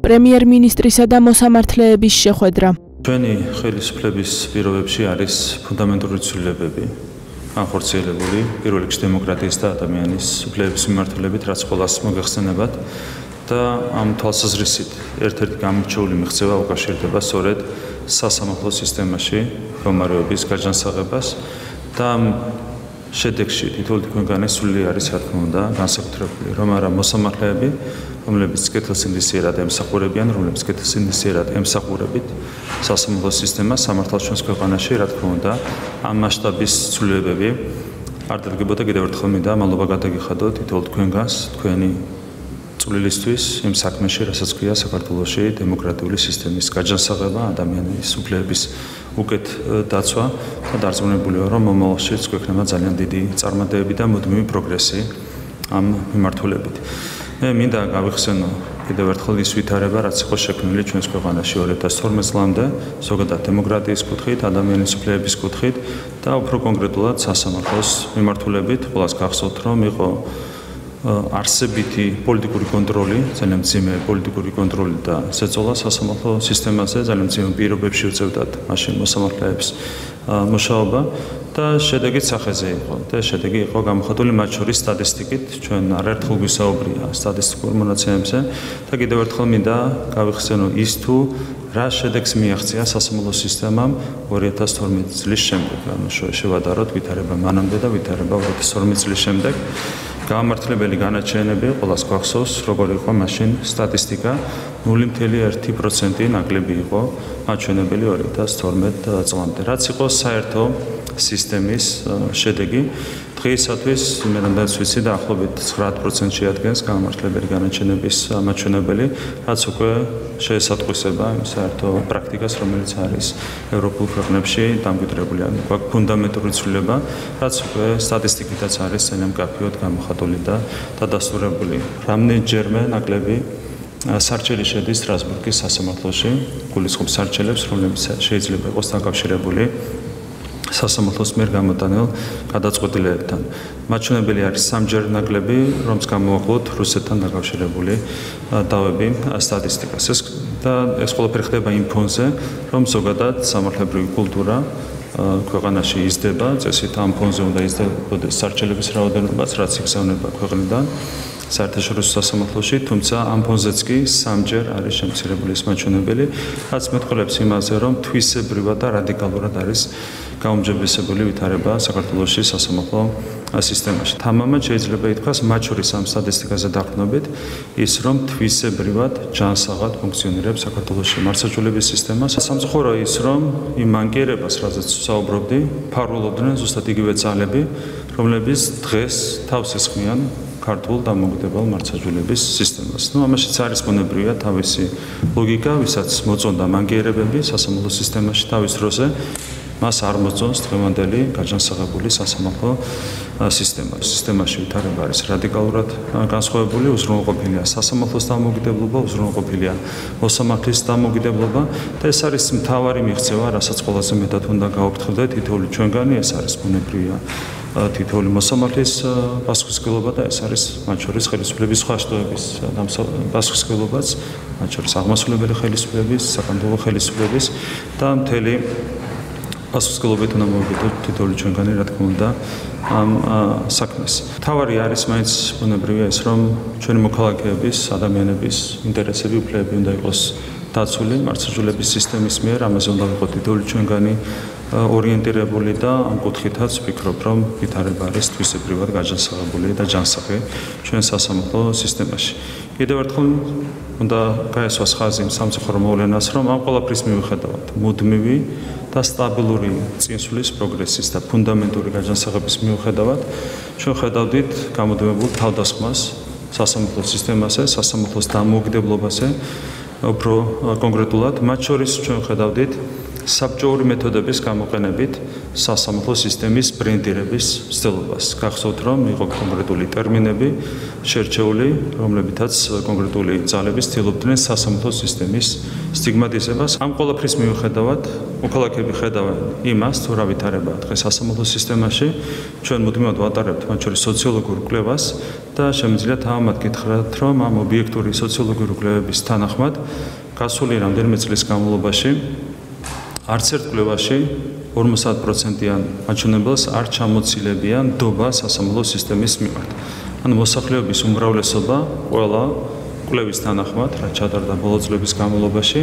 პრემიერ-მინისტრისა და მოსამართლეების შეხვედრა. ჩვენი ხელისუფლების პირობებში არის ფუნდამენტური ცვლილებები, განხორციელებული პირველ რიგში დემოკრატიის და ადამიანის უფლებების მიმართულებით, რაც ყველას მოგეხსენებათ და ამ თვალსაზრისით ერთ-ერთი გამორჩეული მიღწევა უკავშირდება სწორედ სასამართლო სისტემაში მდგომარეობის გაჯანსაღებას და შედეგში თითოეული თქვენგანი სული არის, რა თქმა უნდა, განსაკუთრებული, რომ არა მოსამართლეები, რომლებიც კეთილსინდისიერად ემსახურებიან, რომლებიც კეთილსინდისიერად ემსახურებით სასამართლო სისტემას სამართალს ჩვენს ქვეყანაში, რა თქმა უნდა, ამ მასშტაბის ცვლილებები არ დადგებოდა. კიდევ ერთხელ მინდა მადლობა გადაგიხადოთ თითოეულ თქვენგანს თქვენი წვლილისთვის იმ საქმეში, რასაც ქვია საქართველოში დემოკრატიული სისტემის გაჯანსაღება, ადამიანის უფლებების უკეთ დაცვა და დარწმუნებულია, რომ მომავალშიც გვექნება ძალიან დიდი წარმატებები და მუდმივი პროგრესი ამ მიმართულებით. მე მინდა გავიხსენო კიდევ ერთხელ ის ვითარება, რაც იყო შექმნილი ჩვენს ქვეყანაში 2012 წლამდე, ზოგადად დემოკრატიის კუთხით, ადამიანის უფლებების კუთხით და უფრო კონკრეტულად სასამართლოს მიმართულებით. ყველას გახსოვთ, რომ იყო არსებითი პოლიტიკური კონტროლი, ძალიან მძიმე პოლიტიკური კონტროლი და ზეწოლა სასამართლო სისტემაზე, ძალიან მძიმე პირობებში უწევდათ მაშინ მოსამართლეებს მუშაობა და შედეგიც სახეზე იყო. და შედეგი იყო გამოხატული მათ შორის სტატისტიკით, ჩვენ არაერთხელ გვისაუბრია სტატისტიკურ მონაცემებზე და კიდევ ერთხელ მინდა გავიხსენო ის თუ რა შედეგს მიაღწია სასამართლო სისტემამ 2012 წლის შემდეგ. ანუ შევადაროთ ვითარება მანამდე და ვითარება 2012 წლის შემდეგ. გამართლებელი განაჩენები ყველას გვახსოვს, როგორი იყო მაშინ სტატისტიკა 0.1% ნაკლები იყო მაჩვენებელი 2012 წლამდე. რაც იყო საერთო სისტემის შედეგი. დღეისათვის მე რამდენიც ვიცი დაახლოებით 9% შეადგენს გამართლებელი განაჩენების მაჩვენებელი, რაც უკვე შეესატყვისება იმ საერთო პრაქტიკას, რომელიც არის ევროპულ ქვეყნებში დამკვიდრებული. ანუ გვაქვს ფუნდამენტური ცვლილება, რაც უკვე სტატისტიკითაც არის ძალიან მკაფიოდ გამოხატული და დადასტურებული. რამდენჯერმე ნაკლები სარჩელი შედის სტრასბურგის სასამართლოში, გულისხმობს სარჩელებს, რომლებიც შეიძლება იყოს დაკავშირებული სასამართლოს მიერ გამოტანილ გადაწყვეტილებებთან. მაჩვენებელი არის სამჯერ ნაკლები, რომს გამოვაკლოთ რუსეთთან დაკავშირებული დავები სტატისტიკას. ეს ყველაფერი ხდება იმ ფონზე, რომ ზოგადად სამართლებრივი კულტურა ქვეყანაში იზრდება, წესით ამ ფონზე უნდა იზრდებოდეს სარჩელების რაოდენობაც, რაც იგზავნება ქვეყნიდან საერთაშორისო სასამართლოში, თუმცა ამ ფონზეც კი სამჯერ არის შემცირებული ეს მაჩვენებელი, რაც მეტყველებს იმაზე, რომ თვისებრივად და რადიკალურად არის გაუმჯობესებული ვითარება საქართველოში სასამართლო სისტემაში. თამამად შეიძლება ითქვას, მათ შორის ამ სტატისტიკაზე დაყრდნობით, ის რომ თვისებრივად ჯანსაღად ფუნქციონირებს საქართველოში მართლმსაჯულების სისტემა. სამწუხაროა ის, რომ იმ მანკიერებას, რაზეც საუბრობდი, ფარულობდნენ ზუსტად იგივე ძალები, რომლებიც დღეს თავს ესხმიან ქართულ დამოუკიდებელ მართლმსაჯულების სისტემას. ამაშიც არის ბუნებრივია თავისი ლოგიკა, ვისაც მოწონდა მანკიერებები სასამართლო სისტემაში თავის დროზე, მას არ მოწონს დღევანდელი გაჯანსაღებული სასამართლო სისტემა. სისტემაში ვითარება არის რადიკალურად განსხვავებული, უზრუნველყოფილია სასამართლოს დამოუკიდებლობა, უზრუნველყოფილია მოსამართლის დამოუკიდებლობა და ეს არის მთავარი მიღწევა, რასაც ყველაზე მეტად უნდა გავაფრთხილდეთ თითოეული ჩვენგანი, ეს არის ბუნებრივია თითოეული მოსამართლის პასუხისმგებლობა და ეს არის მათ შორის ხელისუფლების სხვა შტოების პასუხისმგებლობაც, მათ შორის აღმასრულებელი ხელისუფლების, საკანონმდებლო ხელისუფლების და მთელი პასუხისმგებლობით უნდა მოვიდოთ თითოეული ჩვენგანი, რა თქმა უნდა, ამ საქმეს. თავარი არის მაინც ბუნებრივია ის, რომ ჩვენი მოქალაქეების, ადამიანების ინტერესები, უფლებები უნდა იყოს დაცული მართლმსაჯულების სისტემის მიერ, ამაზე უნდა ვიყოთ თითოეული ჩვენგანი ორიენტირებული და ამ კუთხითაც ვფიქრობ, რომ ვითარება არის თვისებრივად გაჯანსაღებული და ჯანსაღი ჩვენ სასამართლო სისტემაში. კიდევ ერთხელ უნდა გაესვას ხაზი იმ სამწუხარო მოვლენას, რომ ამ ყველაფრის მიუხედავად მუდმივი და სტაბილური წინსვლის პროგრესის და ფუნდამენტური გაჯანსაღების მიუხედავად ჩვენ ხედავდით გამოდმებულ თავდასხმას სასამართლო სისტემაზე, სასამართლოს დამოუკიდებლობაზე, უფრო კონკრეტულად, მათ შორის ჩვენ ხედავდით საბჭოური მეთოდების გამოყენებით სასამართლო სისტემის ბრენდირების მცდელობას. გახსოვთ, რომ იყო კონკრეტული ტერმინები შერჩეული, რომლებითაც კონკრეტული ძალები ცდილობდნენ სასამართლო სისტემის სტიგმატიზებას. ამ ყველაფრის მიუხედავად, მოქალაქეები ხედავენ იმას, თუ რა ვითარება დღეს სასამართლო სისტემაში, ჩვენ მუდმივად ვატარებთ მათ შორის სოციოლოგიურ კვლევას და შემიძლია თამამად გითხრათ, რომ ამ ობიექტური სოციოლოგიური კვლევების თანახმად გასული რამდენიმე წლის განმავლობაში არც ერთ კვლევაში 50%-იან მაჩვენებელს არ ჩამოცილებია ნდობა სასამართლო სისტემის მიმართ. ანუ მოსახლეობის უმრავლესობა ყველა კვლევის თანახმად, რაც ჩატარდა ბოლო წლების განმავლობაში,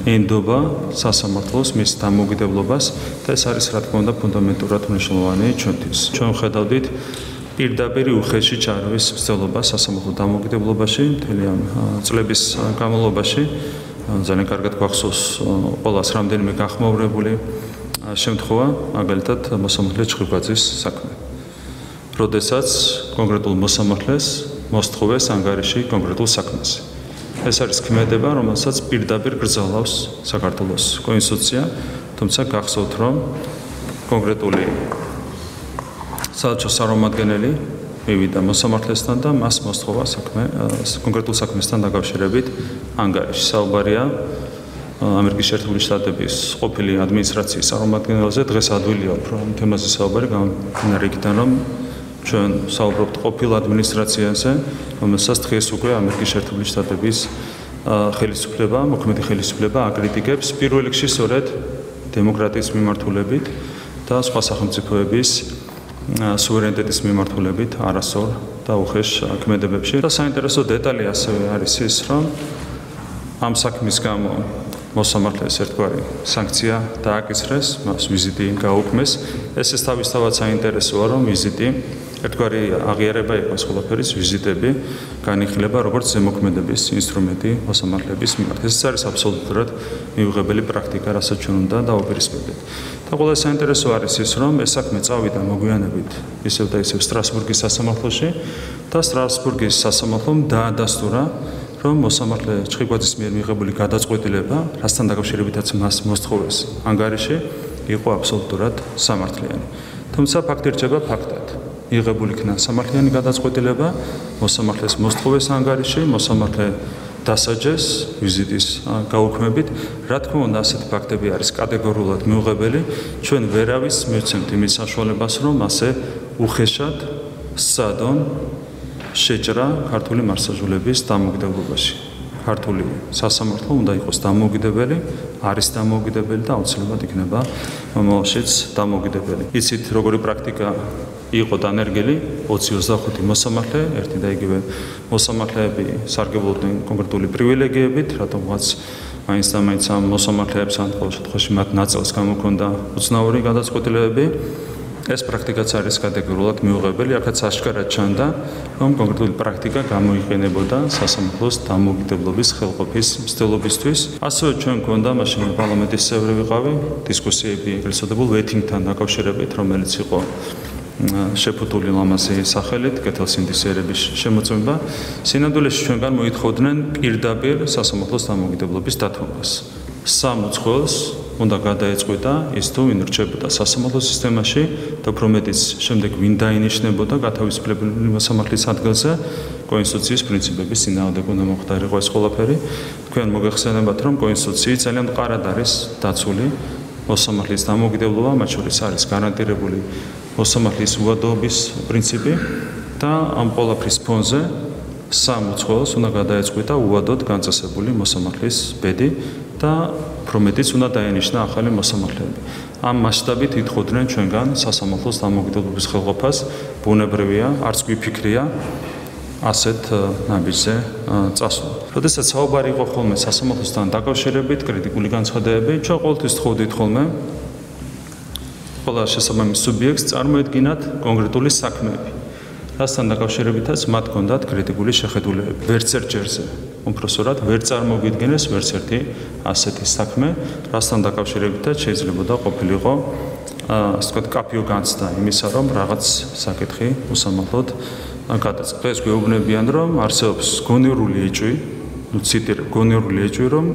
ენდობა სასამართლოს მის დამოუკიდებლობას და ეს არის რა თქმა უნდა ფუნდამენტურად მნიშვნელოვანი ჩვენთვის. ჩვენ ხედავდით პირდაპირ უხეში ჩარევის მცდელობა სასამართლო დამოუკიდებლობაში მთელი ამ წლების განმავლობაში. ძალიან კარგად გვახსოვს ყველას რამდენიმე გახმაურებული შემთხვევა, მაგალითად მოსამართლე ჩხიკვაძის საქმე. როდესაც კონკრეტულ მოსამართლეს მოსთხოვეს ანგარიში კონკრეტულ საქმეზე. ეს არის ქმედება, რომელსაც პირდაპირ გრძელავს საქართველოს კონსტიტუცია, თუმცა გახსოვთ, რომ კონკრეტული საელჩოს წარმომადგენელი მივიდა მოსამართლესთან და მას მოსთხოვა საქმე კონკრეტულ საქმესთან დაკავშირებით ანგარიში. საუბარია ამერიკის შეერთებული შტატების ყოფილი ადმინისტრაციის წარმომადგენელზე. დღეს ადვილია უფრო ამ თემაზე საუბარი, გამომდინარე იქიდან, რომ ჩვენ საუბრობთ ყოფილ ადმინისტრაციაზე, რომელსაც დღეს უკვე ამერიკის შეერთებული შტატების ხელისუფლება, მოქმედი ხელისუფლება აკრიტიკებს პირველ რიგში სწორედ დემოკრატიის მიმართულებით და სხვა სახელმწიფოების სუვერენიტეტის მიმართულებით არასწორ და უხეშ ქმედებებში. და საინტერესო დეტალი ასევე არის ის, რომ ამ საქმის გამო მოსამართლეს ერთგვარი სანქცია დააკისრეს, მას ვიზიტი გაუქმეს. ეს თავისთავად საინტერესოა, რომ ვიზიტი ერთგვარი აღიარება იყო ეს ყველაფერის ვიზიტები განიხილება როგორც ზემოქმედების ინსტრუმენტი მოსამართლეების მიმართ. ეს არის აბსოლუტურად მიუღებელი პრაქტიკა, რასაც ჩვენ უნდა დავუპირისპირდეთ. და ყველა საინტერესო არის ის, რომ ეს საქმე წავიდა მოგვიანებით ისევ და ისევ სტრასბურგის სასამართლოში და სტრასბურგის სასამართლომ დაადასტურა, რომ მოსამართლე ჩხიკვაძის მიერ მიღებული გადაწყვეტილება, რასთან დაკავშირებითაც მას მოსთხოვეს ანგარიში, იყო აბსოლუტურად სამართლიანი. თუმცა ფაქტი რჩება ფაქტად. მიღებული იქნა სამართლიანი გადაწყვეტილება, მოსამართლეს მოსთხოვეს ანგარიში, მოსამართლე დასაჯეს ვიზიტის გაუქმებით. რა თქმა უნდა, ასეთი ფაქტები არის კატეგორიულად მიუღებელი. ჩვენ ვერავის მივცემთ იმის საშუალებას, რომ ასე უხეშად სცადონ შეჭრა ქართული მართლმსაჯულების დამოუკიდებლობაში. ქართული სასამართლო უნდა იყოს დამოუკიდებელი, არის დამოუკიდებელი და აუცილებლად იქნება მომავალშიც დამოუკიდებელი. იცით, როგორი პრაქტიკა იყო დანერგილი 20-25 მოსამართლე, ერთი და იგივე მოსამართლეები სარგებლობდნენ კონკრეტული პრივილეგიებით, რატომღაც მაინც და მაინც ამ მოსამართლეებს ან ყოველ შემთხვევაში მათ ნაწილს გამოქონდა უცნაური გადაწყვეტილებები. ეს პრაქტიკაც არის კატეგორიულად მიუღებელი, აქაც აშკარად ჩანდა, რომ კონკრეტული პრაქტიკა გამოიყენებოდა სასამართლოს დამოუკიდებლობის ხელყოფის მცდელობისთვის. ასევე ჩვენ გვქონდა მაშინ პარლამენტის წევრი ვიყავი, დისკუსიები ეგრეთ წოდებულ ვეთინგთან დაკავშირებით, რომელიც იყო შეფუთული ლამაზი სახელით, კეთილსინდისიერების შემოწმება. სინამდვილეში ჩვენგან მოითხოვდნენ პირდაპირ სასამართლოს დამოუკიდებლობის დათმობას. სამ უცხოელს უნდა გადაეწყვიტა ის თუ ვინ რჩებოდა სასამართლო სისტემაში და უფრო მეტიც შემდეგ ვინ დაინიშნებოდა გათავისუფლებელი მოსამართლის ადგილზე კონსტიტუციის პრინციპების წინააღმდეგ უნდა მოხდარიყო ეს ყველაფერი. თქვენ მოგეხსენებათ, რომ კონსტიტუციის ძალიან მყარად არის დაცული მოსამართლის დამოუკიდებლობა, მათ შორის არის გარანტირებული მოსამართლის უადოობის პრინციპი და ამ ყველაფრის ფონზე სამ უცხოელს უნდა გადაეწყვიტა უადოდ განწესებული მოსამართლის ბედი და პრომეტიც უნდა დაენიშნა ახალი მოსამართლეები. ამ მასშტაბით ითხოვდნენ ჩვენგან სასამართლოს დამოუკიდებლობის ხელყოფას, ბუნებრივია, არც გვიფიქრია ასეთ ნაბიჯზე წასვლა. როდესაც საუბარი იყო ხოლმე სასამართლოსთან დაკავშირებით, კრიტიკული განცხადებები, ჩვენ ყოველთვის თხოვდით ხოლმე ყველა შესაბამის სუბიექტს წარმოედგინათ კონკრეტული საქმეები. რასთან დაკავშირებითაც მათ ჰქონდათ კრიტიკული შეხედულებები. ვერც ერთ ჯერზე უმფროსურად ვერ წარმოგვიდგენეს ვერც ერთი ასეთი საქმე, რასთან დაკავშირებითაც შეიძლებოდა ყოფილიყო ასე ვთქვათ კაფიო განცდა იმისა, რომ რაღაც საკითხი უსამართლოდ გადაწყდა. ეს გვეუბნებიან, რომ არსებობს გონივრული ეჭვი, ციტირებ, გონივრული ეჭვი, რომ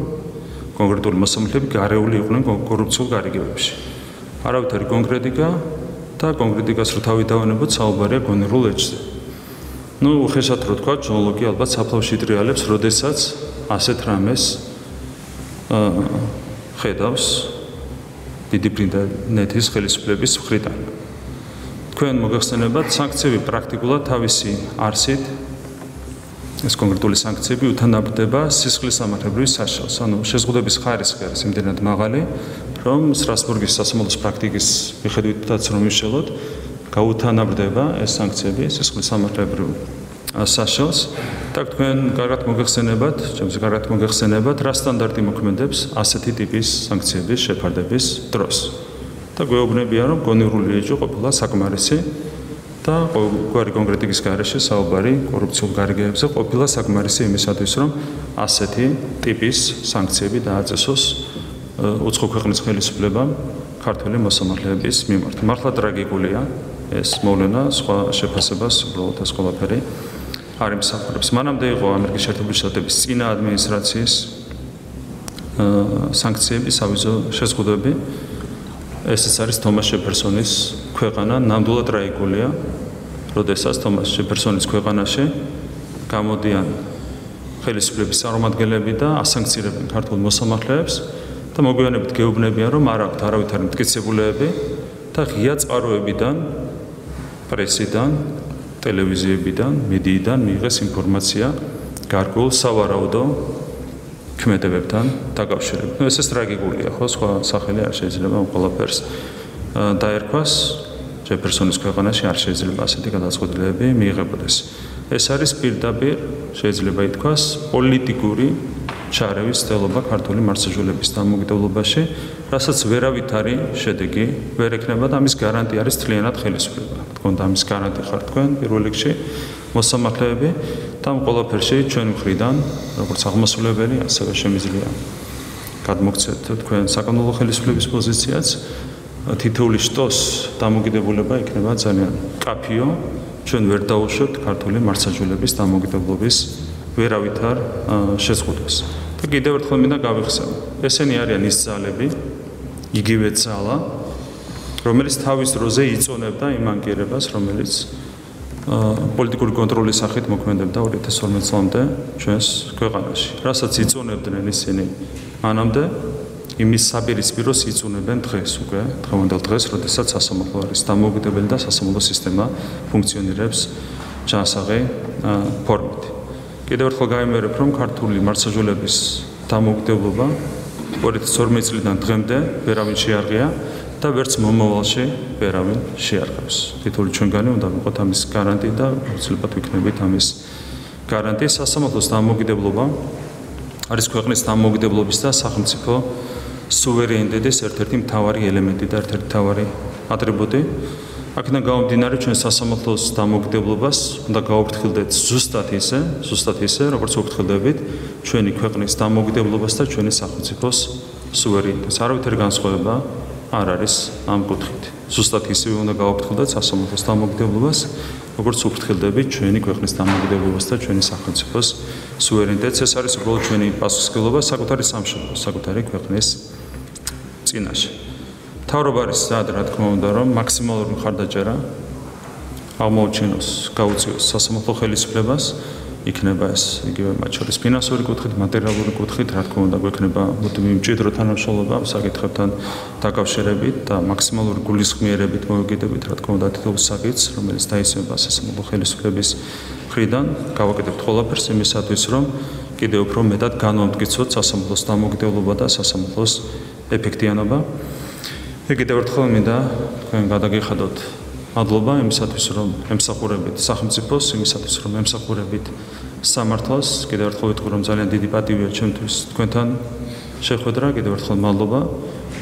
კონკრეტული მოსამართლეები გარეული იყვნენ კორუფციულ გარიგებებში. არავითარი კონკრეტიკა და კონკრეტიკას რო თავი დავანებოთ საუბარია გონივრულ ეჭზე. უხეშად რო თქვა, ჯონლოკი ალბათ საფლავში ტრიალებს, როდესაც ასეთ რამეს ხედავს დიდი ბრიტანეთის ხელისუფლების მხრიდან. თქვენ მოგეხსენებათ, სანქციები პრაქტიკულად თავისი არსით, ეს კონკრეტული სანქციები უთანაბრდება სისხლის სამართლებრივი საშიშს. შეზღუდების ხარისხი არის იმდენად მაღალი, რომ სტრასბურგის სასამართლოს პრაქტიკის მიხედვითაც რომ ვიშელოთ, გაუთანაბრდება ეს სანქციები სისხლის სამართლებრივ საშიშს. და თქვენ კარგად მოგეხსენებათ, რა სტანდარტი მოქმედებს ასეთი ტიპის სანქციების შეფარდების დროს. და გვეუბნებიან, რომ გონივრული ეჭვი ყოფილა საკმარისი და ყოველგვარი კონკრეტიკის გარეშე საუბარი კორუფციულ გარიგებებზე ყოფილა საკმარისი იმისათვის, რომ ასეთი ტიპის სანქციები დააწესოს უცხო ქვეყნის ხელისუფლებამ ქართველი მოსამართლეების მიმართ. მართლა ტრაგიკულია ეს მოვლენა, სხვა შეფასებას უბრალოდ ეს ყველაფერი არ იმსახურებს. მანამდე იყო ამერიკის შეერთებული შტატების წინა ადმინისტრაციის სანქციები, სავიზო შეზღუდვები. ესეც არის თომას შეფერსონის ქვეყანა, ნამდვილად ტრაგიკულია, როდესაც თომას შეფერსონის ქვეყანაში გამოდიან ხელისუფლების წარმომადგენლები და ასანქცირებენ ქართულ მოსამართლეებს და მოგვიანებით გეუბნებიან, რომ არ აქვთ არავითარი მტკიცებულებები და ღია წყაროებიდან, პრესიდან, ტელევიზიებიდან, მედიიდან მიიღეს ინფორმაცია გარკვეულ სავარაუდო ქმედებებთან დაკავშირებით. ესეც ტრაგიკულია, ხო, სხვა სახელი არ შეიძლება ყველაფერს დაერქვას. ჯეფერსონის ქვეყანაში არ შეიძლება ასეთი გადაწყვეტილებები მიიღებოდეს. ეს არის პირდაპირ შეიძლება ითქვას პოლიტიკური ჩარევის ცდელობა ქართული მართლმსაჯულების დამოუკიდებლობაში, რასაც ვერავითარი შედეგი ვერ ექნება და ამის გარანტი არის თლიანად ხელისუფლება. თქონდა ამის გარანტი ხარ თქვენ პირველ რიგში მოსამართლეები და ამ ყველაფერში ჩვენ მხრიდან, როგორც აღმასრულებელი, ასევე შემიძლია გადმოგცეთ თქვენ საკანონმდებლო ხელისუფლების პოზიციაც. თითოეული შტოს დამოუკიდებულება იქნება ძალიან კაფიო, ჩვენ ვერ დაუშვებთ ქართული მართლმსაჯულების დამოუკიდებლობის ვერავითარ შეზღუდვას. და კიდევ ერთხელ მინდა გავიხსენო, ესენი არიან ის ძალები, იგივე ძალა, რომელიც თავის დროზე იწონებდა იმ ანგარებას, რომელიც პოლიტიკური კონტროლის სახით მოქმედებდა 2012 წლამდე ჩვენს ქვეყანაში. რასაც იწონებდნენ ისინი მანამდე, იმის საპირისპიროს იწუნებენ დღეს უკვე, დღევანდელ დღეს, როდესაც სასამართლო არის დამოუკიდებელი და სასამართლო სისტემა ფუნქციონირებს ჯანსაღი ფორმით. კიდევ ერთხელ გაიმერებ, რომ ქართული მართლმსაჯულების დამოუკიდებლობა 2012 წლიდან დღემდე ვერავინ შეარღია და ვერც მომავალში ვერავინ შეარღებს. თითოეული ჩვენგანი უნდა ვიყოთ ამის გარანტი და უცებად ვიქნებით ამის გარანტი. სასამართლოს დამოუკიდებლობა არის ქვეყნის დამოუკიდებლობის და სახელმწიფო სუვერენიტეტის ერთ-ერთი მთავარი ელემენტი და ერთ-ერთი მთავარი ატრიბუტი. აქედან გამომდინარე, ჩვენ სასამართლოს დამოუკიდებლობას უნდა გავუფრთხილდეთ ზუსტად ისე, როგორც ვუფრთხილდებით ჩვენი ქვეყნის დამოუკიდებლობას და ჩვენი სახელმწიფოს სუვერენიტეტს. არავითარი განსხვავება არ არის ამ კუთხით. ზუსტად ისევე უნდა გავუფრთხილდეთ სასამართლოს დამოუკიდებლობას, როგორც ვუფრთხილდებით ჩვენი ქვეყნის დამოუკიდებლობას და ჩვენი სახელმწიფოს სუვერენიტეტს. ეს არის უბრალოდ ჩვენი პასუხისმგებლობა საკუთარი სამშობლოს, საკუთარი ქვეყნის წინაშე. მთავრობა არის სად, რა თქმა უნდა, რომ მაქსიმალური მხარდაჭერა აღმოუჩინოს, გაუწიოს სასამართლო ხელისუფლებას, იქნება ეს იგივე მათ შორის ფინანსური კუთხით, მატერიალური კუთხით, რა თქმა უნდა, გვექნება მუდმივი მჭიდრო თანამშრომლობა საკითხებთან დაკავშირებით და მაქსიმალური გულისხმიერებით მოვეკიდებით, რა თქმა უნდა, თითოეულ საკითხს, რომელიც დაისმება სასამართლო ხელისუფლების მხრიდან, გავაკეთებთ ყველაფერს იმისათვის, რომ კიდევ უფრო მეტად განვამტკიცოთ სასამართლოს დამოუკიდებლობა და სასამართლოს ეფექტიანობა. კიდევ ერთხელ მინდა თქვენ გადაგიხადოთ მადლობა იმისათვის, რომ ემსახურებით სახელმწიფოს, იმისათვის, რომ ემსახურებით სამართალს. კიდევ ერთხელ ვიტყვი, რომ ძალიან დიდი პატივია ჩემთვის თქვენთან შეხვედრა. კიდევ ერთხელ მადლობა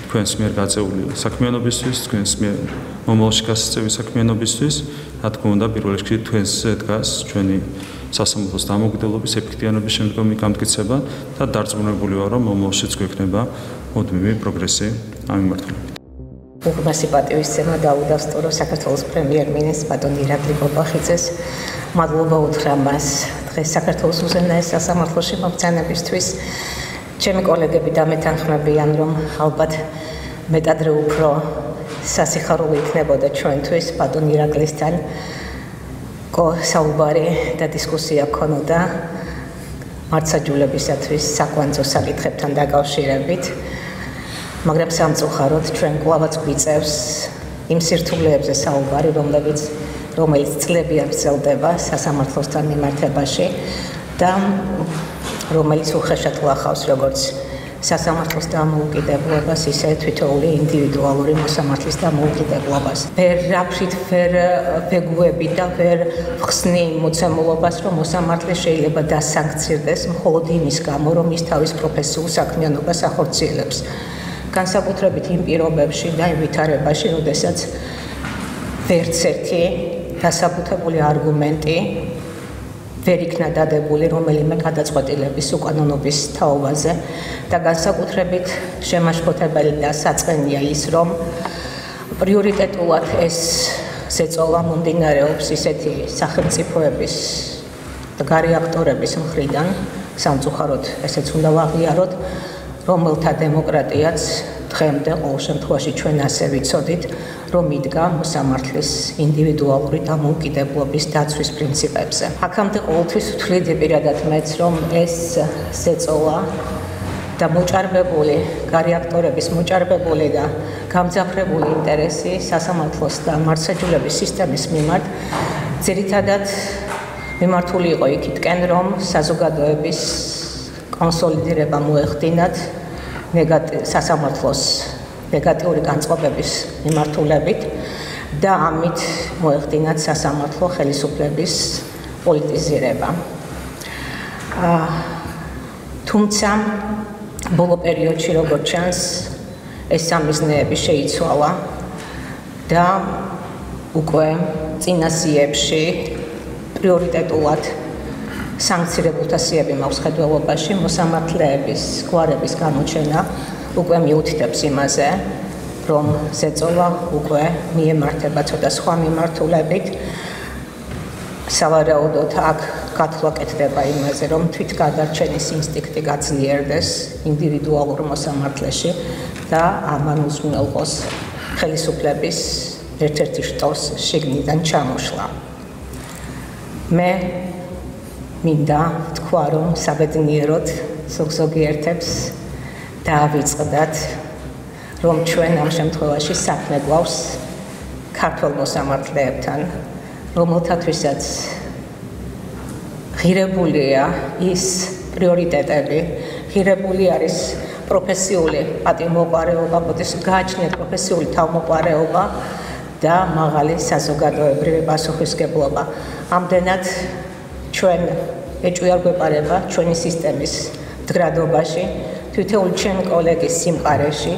თქვენს მიერ გაწეული საქმიანობისთვის, თქვენს მიერ მომავალში გასაწევი საქმიანობისთვის. რა თქმა უნდა, პირველ რიგში თქვენზე დგას ჩვენი სასამართლოს დამოუკიდებლობის ეფექტიანობის შემდგომი გამტკიცება და დარწმუნებული ვარ, რომ მომავალშიც გვექნება მუდმივი პროგრესი ამ მიმართულებით. უღმესი პატივისცემა დაუდასტურო საქართველოს პრემიერ-მინისტრს ბატონ ირაკლი კობახიძეს. მადლობა უთხრა მას დღეს საქართველოს უზენაეს სასამართლოში მობრძანებისთვის. ჩემი კოლეგები დამეთანხმებიან, რომ ალბათ მეტადრე უფრო სასიხარული იქნებოდა ჩვენთვის ბატონ ირაკლისთან საუბარი და დისკუსია ქონოდა მართლმსაჯულებისათვის საკვანძო საკითხებთან დაკავშირებით, მაგრამ სამწუხაროდ ჩვენ კვლავაც გვიწევს იმ სირთულეებზე საუბარი, რომელიც წლები აგრძელდება სასამართლოსთან მიმართებაში და რომელიც უხეშად ლახავს როგორც სასამართლოს დამოუკიდებლობას, ისე თითოეული ინდივიდუალური მოსამართლის დამოუკიდებლობას. ვერ რაფრით ვერ ვეგუები და ვერ ვხსნი მოცემულობას, რომ მოსამართლე შეიძლება დასანქცირდეს მხოლოდ იმის გამო, რომ ის თავის პროფესიულ საქმიანობას ახორციელებს. განსაკუთრებით იმ პირობებში და იმ ვითარებაში, როდესაც ვერც ერთი დასაბუთებული არგუმენტი ვერ იქნა დადებული რომელიმე გადაწყვეტილების უკანონობის თაობაზე და განსაკუთრებით შემაშფოთებელი და საწყენია ის, რომ პრიორიტეტულად ეს ზეწოლა მომდინარეობს ისეთი სახელმწიფოების და გარე აქტორების მხრიდან, სამწუხაროდ ესეც უნდა ვაღიაროთ, რომელთა დემოკრატიაც დღემდე ყოველ შემთხვევაში ჩვენ ასე ვიცოდით, რომ იდგა მოსამართლის ინდივიდუალური დამოუკიდებლობის დაცვის პრინციპებზე. აქამდე ყოველთვის ვთვლიდი პირადად მეც, რომ ეს ზეწოლა და მოჭარბებული გარე აქტორების მოჭარბებული და გამძაფრებული ინტერესი სასამართლოს და მართლმსაჯულების სისტემის მიმართ ძირითადად მიმართული იყო იქითკენ, რომ საზოგადოების კონსოლიდირება მოეხდინათ სასამართლოს ნეგატიური განწყობების მიმართულებით და ამით მოეხდინათ სასამართლო ხელისუფლების პოლიტიზირება. თუმცა ბოლო პერიოდში, როგორც ჩანს, ეს სამიზნეები შეიცვალა და უკვე წინა სიებში პრიორიტეტულად სანქცირებულთა სიები მაქვს ხედველობაში მოსამართლეების გვარების გამოჩენა უკვე მიუთითებს იმაზე, რომ ზეწოლა უკვე მიემართება ცოტა სხვა მიმართულებით. სავარაუდოდ აქ გათვლა კეთდება იმაზე, რომ თვითგადარჩენის ინსტინქტი გაძლიერდეს ინდივიდუალურ მოსამართლეში და ამან უზრუნველყოს ხელისუფლების ერთ-ერთი შტოს შიგნიდან ჩამოშლა. მე მინდა თქვა, რომ საბედნიეროდ ზოგ-ზოგიერთებს დაავიწყდათ, რომ ჩვენ ამ შემთხვევაში საქმე გვაქვს ქართველ მოსამართლეებთან, რომელთათვისაც ღირებულია ის პრიორიტეტები, ღირებული არის პროფესიული პატივმოყვარეობა, გააჩნიათ პროფესიული თავმოყვარეობა და მაღალი საზოგადოებრივი პასუხისმგებლობა. ამდენად ჩვენ ეჭვი არ გვეპარება ჩვენი სისტემის მდგრადობაში, თითოეული ჩემი კოლეგის სიმყარეში.